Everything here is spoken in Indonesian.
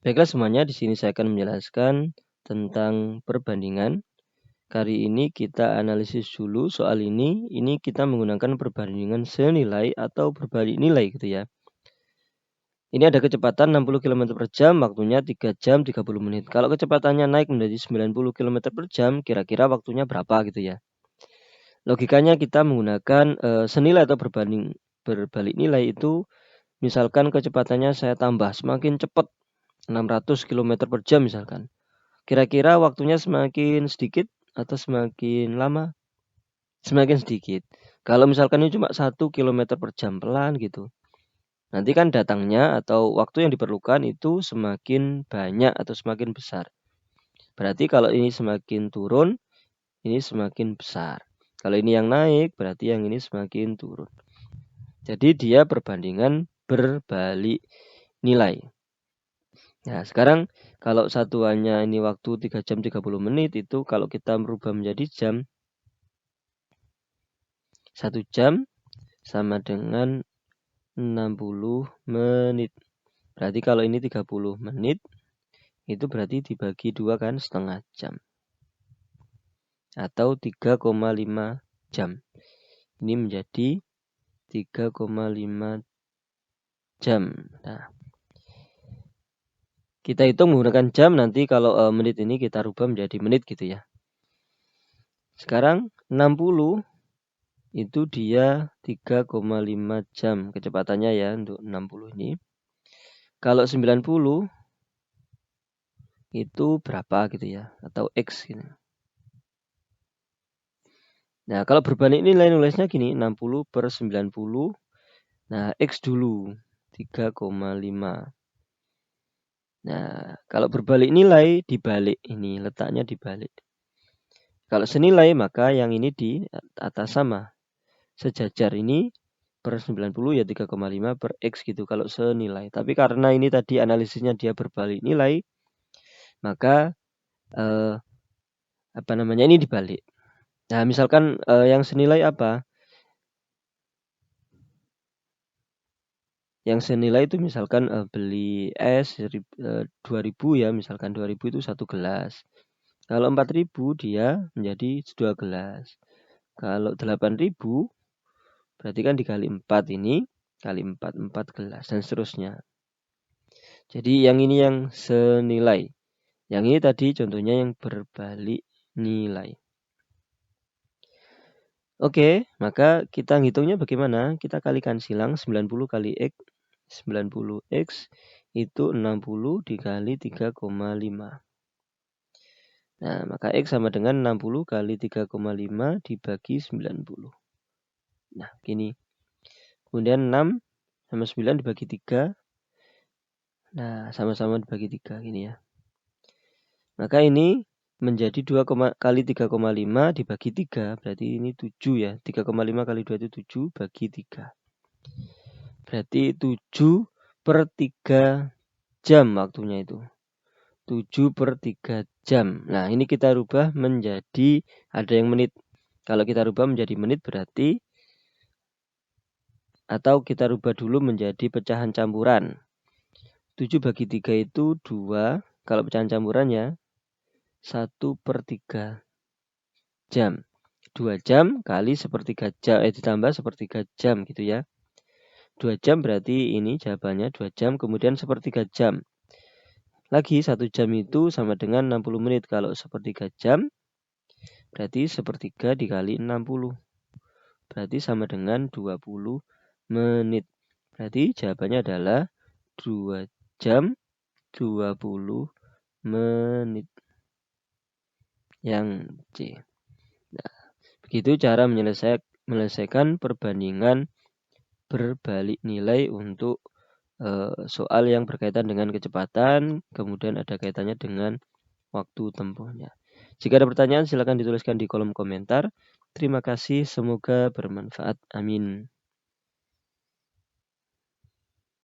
Baiklah semuanya, di sini saya akan menjelaskan tentang perbandingan. Kali ini kita analisis dulu soal ini. Ini kita menggunakan perbandingan senilai atau berbalik nilai gitu ya. Ini ada kecepatan 60 km per jam, waktunya 3 jam 30 menit. Kalau kecepatannya naik menjadi 90 km per jam, kira-kira waktunya berapa gitu ya. Logikanya kita menggunakan senilai atau berbalik nilai itu, misalkan kecepatannya saya tambah semakin cepat 600 km per jam misalkan. Kira-kira waktunya semakin sedikit atau semakin lama? Semakin sedikit. Kalau misalkan ini cuma 1 km per jam pelan gitu. Nanti kan datangnya atau waktu yang diperlukan itu semakin banyak atau semakin besar. Berarti kalau ini semakin turun, ini semakin besar. Kalau ini yang naik, berarti yang ini semakin turun. Jadi dia perbandingan berbalik nilai. Nah, sekarang kalau satuannya ini waktu 3 jam 30 menit itu kalau kita merubah menjadi jam, 1 jam sama dengan 60 menit. Berarti kalau ini 30 menit itu berarti dibagi 2 kan, setengah jam. Atau 3,5 jam. Ini menjadi 3,5 jam. Nah, kita hitung menggunakan jam, nanti kalau menit ini kita rubah menjadi menit gitu ya. Sekarang 60 itu dia 3,5 jam kecepatannya ya untuk 60 ini. Kalau 90 itu berapa gitu ya, atau X gitu. Nah, kalau berbalik nilai nulisnya gini, 60 per 90. Nah, X dulu 3,5. Nah, kalau berbalik nilai dibalik ini, letaknya dibalik. Kalau senilai maka yang ini di atas sama. Sejajar ini per 90 ya 3,5 per X gitu kalau senilai. Tapi karena ini tadi analisisnya dia berbalik nilai, maka ini dibalik. Nah, misalkan yang senilai apa? Yang senilai itu misalkan beli es 2.000 ya, misalkan 2.000 itu 1 gelas. Kalau 4.000 dia menjadi 2 gelas. Kalau 8.000 berarti kan dikali 4 ini, kali 4 gelas dan seterusnya. Jadi yang ini yang senilai. Yang ini tadi contohnya yang berbalik nilai. Oke, maka kita ngitungnya bagaimana? Kita kalikan silang 90 kali X. 90X itu 60 dikali 3,5. Nah, maka X sama dengan 60 kali 3,5 dibagi 90. Nah, gini. Kemudian 6 sama 9 dibagi 3. Nah, sama-sama dibagi 3 gini ya. Maka ini menjadi 2 kali 3,5 dibagi 3. Berarti ini 7 ya. 3,5 kali 2 itu 7 bagi 3. Berarti 7 per 3 jam waktunya itu. 7 per 3 jam. Nah, ini kita rubah menjadi ada yang menit. Kalau kita rubah menjadi menit berarti, atau kita rubah dulu menjadi pecahan campuran. 7 bagi 3 itu 2. Kalau pecahan campurannya 1 per 3 jam. 2 jam kali sepertiga jam, ditambah sepertiga jam gitu ya. 2 jam berarti ini jawabannya 2 jam, kemudian sepertiga jam. Lagi 1 jam itu sama dengan 60 menit. Kalau sepertiga jam berarti sepertiga dikali 60. Berarti sama dengan 20 menit. Berarti jawabannya adalah 2 jam 20 menit. Yang C. Nah, begitu cara menyelesaikan perbandingan berbalik nilai untuk soal yang berkaitan dengan kecepatan, kemudian ada kaitannya dengan waktu tempuhnya. Jika ada pertanyaan silakan dituliskan di kolom komentar. Terima kasih, semoga bermanfaat. Amin.